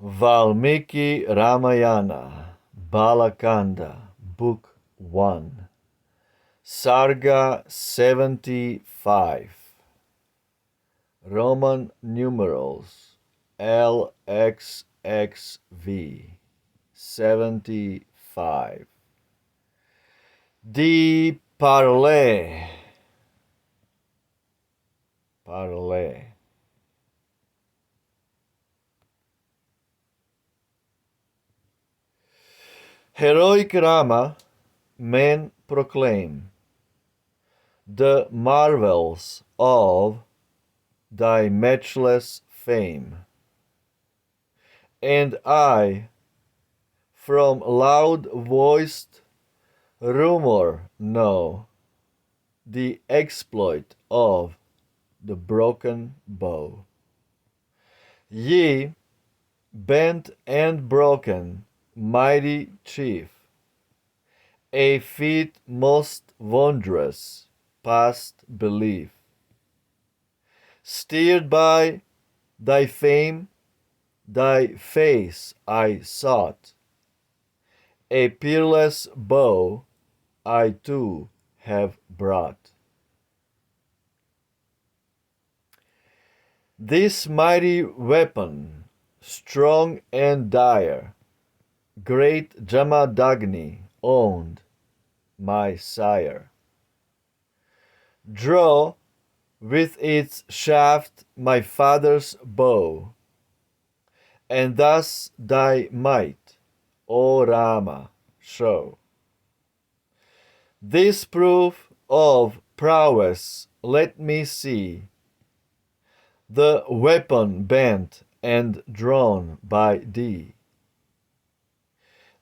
Valmiki Ramayana, Bala Kanda, Book 1, Sarga 75, Roman numerals LXXV 75. Di PARLE, PARLE. Heroic Rama, men proclaim the marvels of thy matchless fame. And I, from loud-voiced rumor know the exploit of the broken bow. Ye, bent and broken, mighty chief, a feat most wondrous past belief, steered by thy fame, thy face I sought, a peerless bow I too have brought. This mighty weapon, strong and dire, great Jamadagni owned, my sire. Draw with its shaft my father's bow, and thus thy might, O Rama, show. This proof of prowess let me see, the weapon bent and drawn by thee.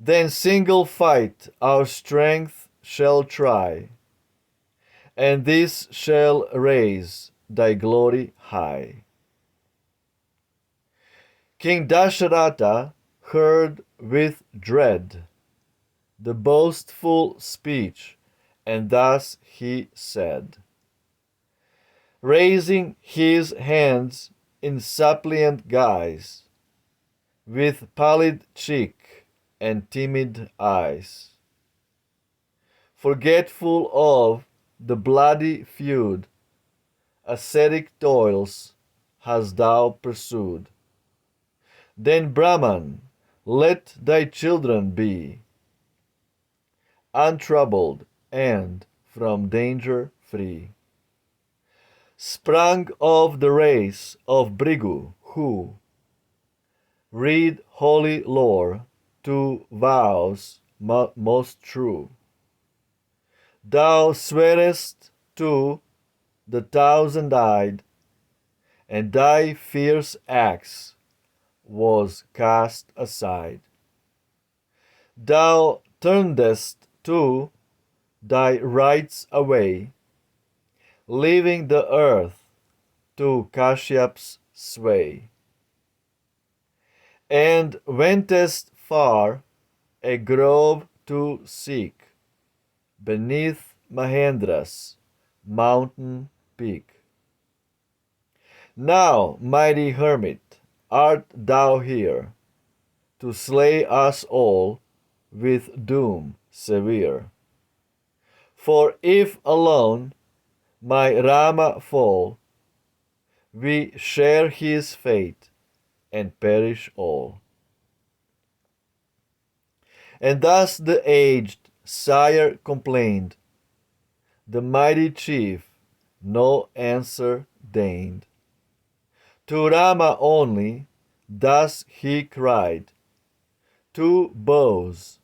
Then single fight our strength shall try, and this shall raise thy glory high. King Dasharatha heard with dread the boastful speech, and thus he said, raising his hands in suppliant guise, with pallid cheek and timid eyes. Forgetful of the bloody feud, ascetic toils hast thou pursued. Then Brahman, let thy children be untroubled and from danger free. Sprung of the race of Brigu, who read holy lore to vows most true. Thou swearest to the thousand-eyed, and thy fierce axe was cast aside. Thou turnedst to thy rights away, leaving the earth to Kashyap's sway, and wentest far a grove to seek beneath Mahendra's mountain peak. Now, mighty hermit, art thou here to slay us all with doom severe? For if alone my Rama fall, we share his fate and perish all. And thus the aged sire complained. The mighty chief no answer deigned. To Rama only thus he cried, two bows,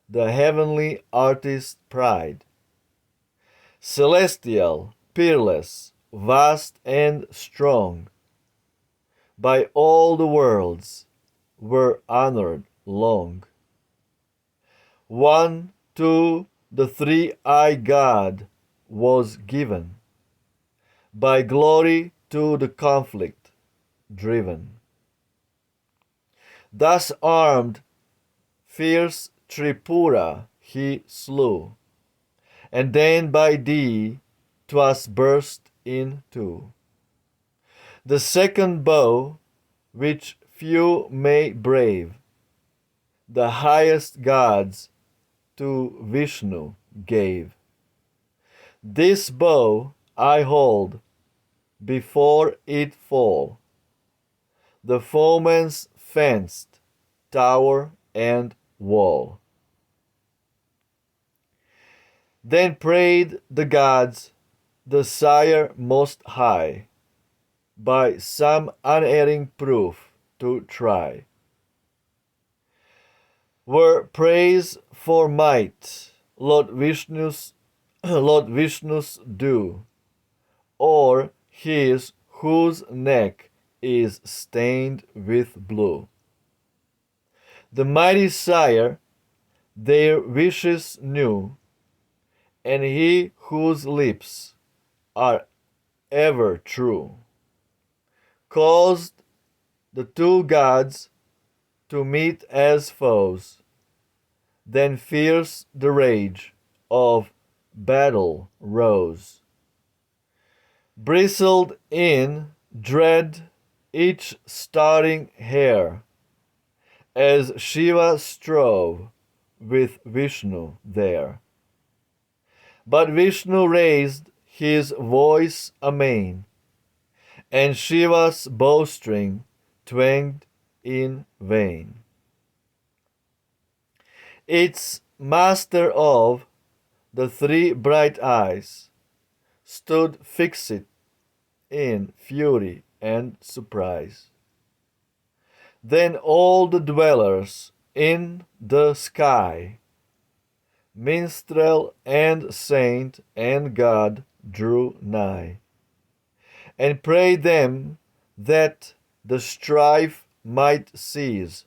the heavenly artist's pride, celestial, peerless, vast and strong, by all the worlds were honored long. One to the three-eyed God was given, by glory to the conflict driven. Thus armed, fierce Tripura he slew, and then by thee 'twas burst in two. The second bow, which few may brave. The highest gods to Vishnu gave. This bow I hold, before it fall, the foeman's fenced tower and wall. Then prayed the gods, the Sire most high, by some unerring proof to try. Were praise for might Lord Vishnu's Lord Vishnu's due, or his whose neck is stained with blue. The mighty Sire their wishes knew, and he whose lips are ever true, caused the two gods to meet as foes. Then fierce the rage of battle rose. Bristled in dread each starting hair, as Shiva strove with Vishnu there. But Vishnu raised his voice amain, and Shiva's bowstring twanged in vain. Its master of the three bright eyes stood fixed in fury and surprise. Then all the dwellers in the sky, minstrel and saint and god, drew nigh, and prayed them that the strife might cease,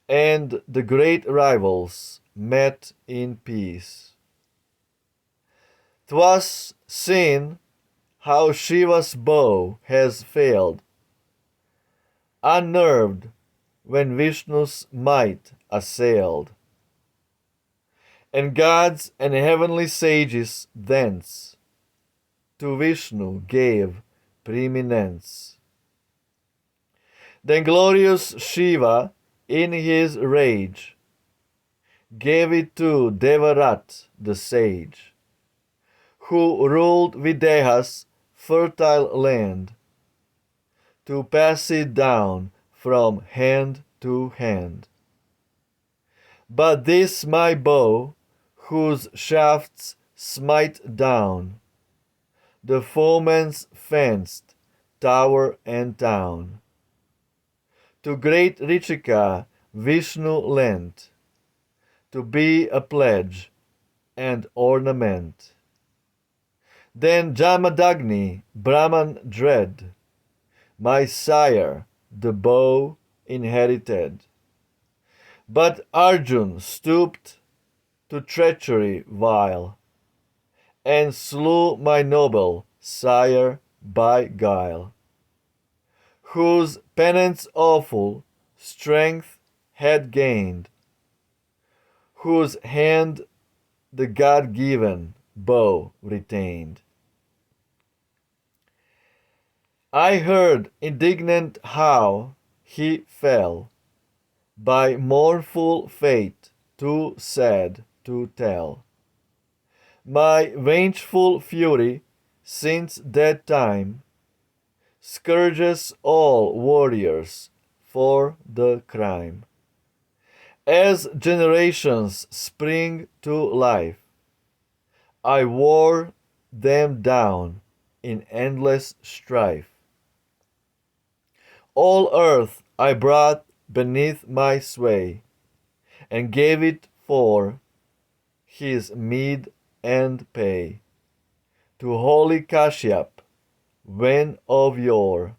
and the great rivals met in peace. 'Twas seen how Shiva's bow has failed, unnerved when Vishnu's might assailed. And gods and heavenly sages thence to Vishnu gave preeminence. Then glorious Shiva in his rage gave it to Devarat the sage, who ruled Videha's fertile land, to pass it down from hand to hand. But this my bow, whose shafts smite down the foeman's fenced tower and town, to great Richika Vishnu lent, to be a pledge and ornament. Then Jamadagni, Brahman dread, my sire the bow inherited. But Arjun stooped to treachery vile, and slew my noble sire by guile, whose penance awful strength had gained, whose hand the God-given bow retained. I heard indignant how he fell, by mournful fate too sad to tell. My vengeful fury, since that time, scourges all warriors for the crime. As generations spring to life, I wore them down in endless strife. All earth I brought beneath my sway, and gave it for his meed and pay to holy Kashyap, when of yore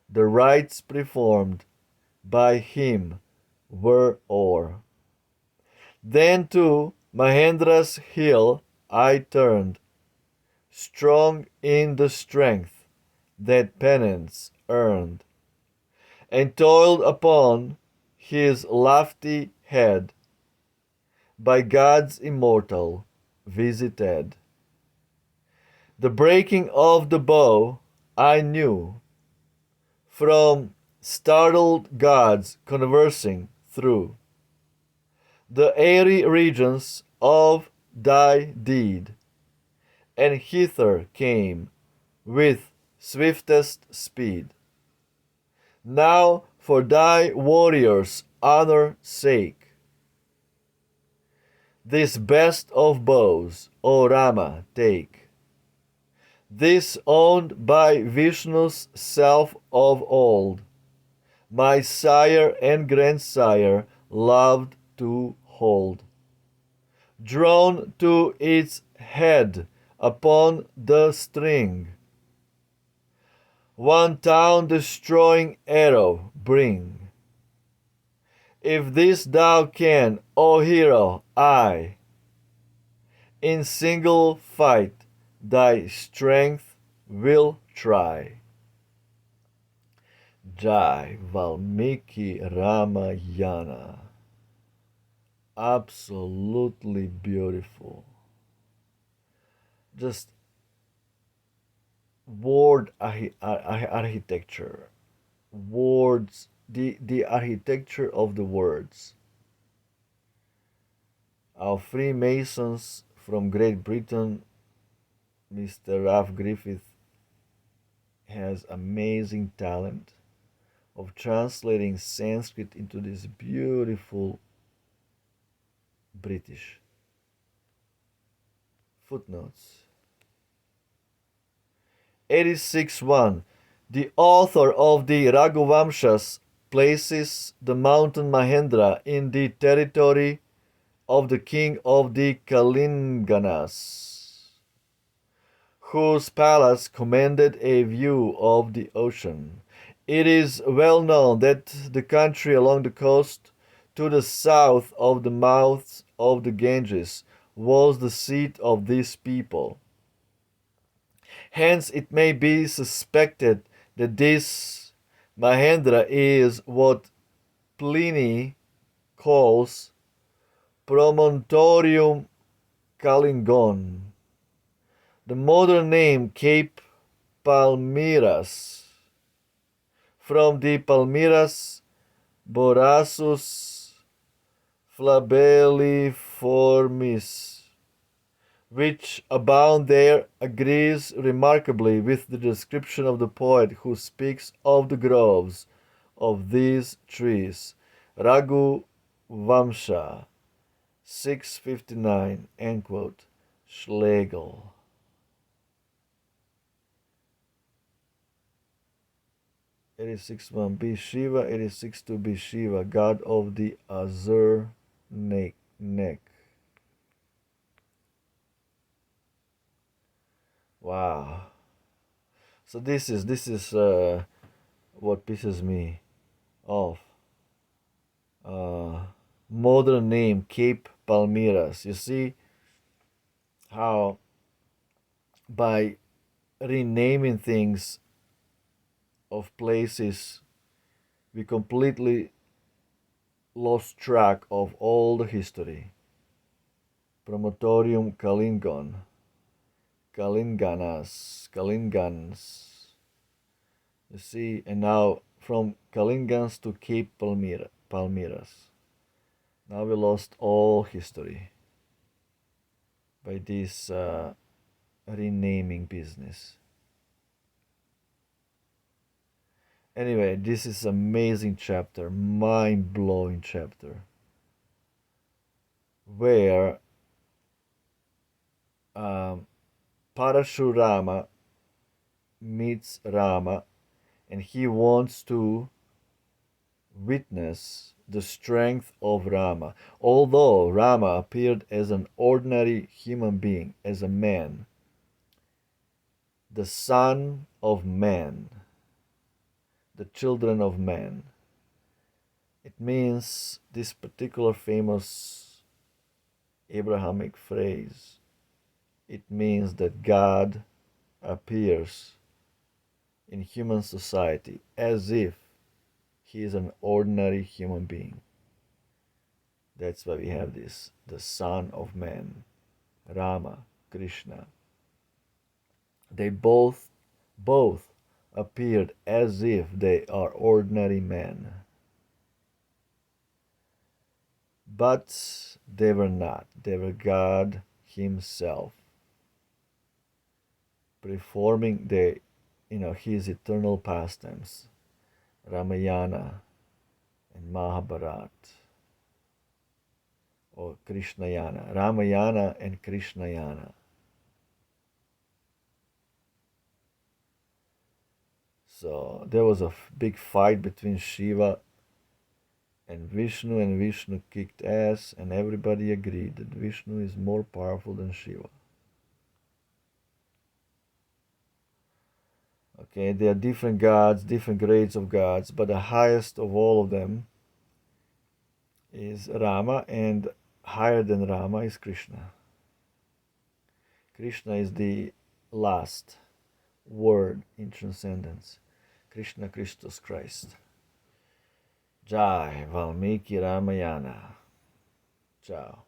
the rites performed by him were o'er. Then to Mahendra's hill I turned, strong in the strength that penance earned, and toiled upon his lofty head, by gods immortal visited. The breaking of the bow I knew, from startled gods conversing through the airy regions of thy deed, and hither came with swiftest speed. Now for thy warriors' honor sake, this best of bows, O Rama, take. This owned by Vishnu's self of old, my sire and grandsire loved to hold. Drawn to its head upon the string, one town destroying arrow bring. If this thou can, O hero, I in single fight thy strength will try. Jai Valmiki Ramayana. Absolutely beautiful. Just word architecture. Words, the architecture of the words. Our Freemasons from Great Britain, Mr. Ralph Griffith, has amazing talent of translating Sanskrit into this beautiful British. Footnotes. 86.1. The author of the Raghuvamshas places the mountain Mahendra in the territory of the king of the Kalinganas, whose palace commanded a view of the ocean. It is well known that the country along the coast to the south of the mouths of the Ganges was the seat of this people. Hence it may be suspected that this Mahendra is what Pliny calls Promontorium Kalingon. The modern name Cape Palmyras, from the Palmyras borassus flabelliformis, which abound there, agrees remarkably with the description of the poet who speaks of the groves of these trees. Raghu Vamsha, 659, end quote. Schlegel. It is 6.1. Be Shiva, it is 6.2. Be Shiva, god of the azure neck. Wow. So this is what pisses me off. Modern name Cape Palmyras. You see how by renaming things of places we completely lost track of all the history. Promotorium Kalingans. You see, and now from Kalingans to Cape Palmyras. Now we lost all history by this renaming business. Anyway, this is amazing chapter, mind-blowing chapter, where Parashurama meets Rama and he wants to witness the strength of Rama. Although Rama appeared as an ordinary human being, as a man, the son of man, the children of man. It means this particular famous Abrahamic phrase. It means that God appears in human society as if he is an ordinary human being. That's why we have this, the Son of Man, Rama, Krishna. They both appeared as if they are ordinary men. But they were not. They were God Himself performing His eternal pastimes, Ramayana and Mahabharata, or Krishnayana, Ramayana and Krishnayana. So there was a big fight between Shiva and Vishnu kicked ass, and everybody agreed that Vishnu is more powerful than Shiva. Okay, there are different gods, different grades of gods, but the highest of all of them is Rama, and higher than Rama is Krishna. Krishna is the last word in transcendence. Krishna Christus Christ. Jai Valmiki Ramayana. Ciao.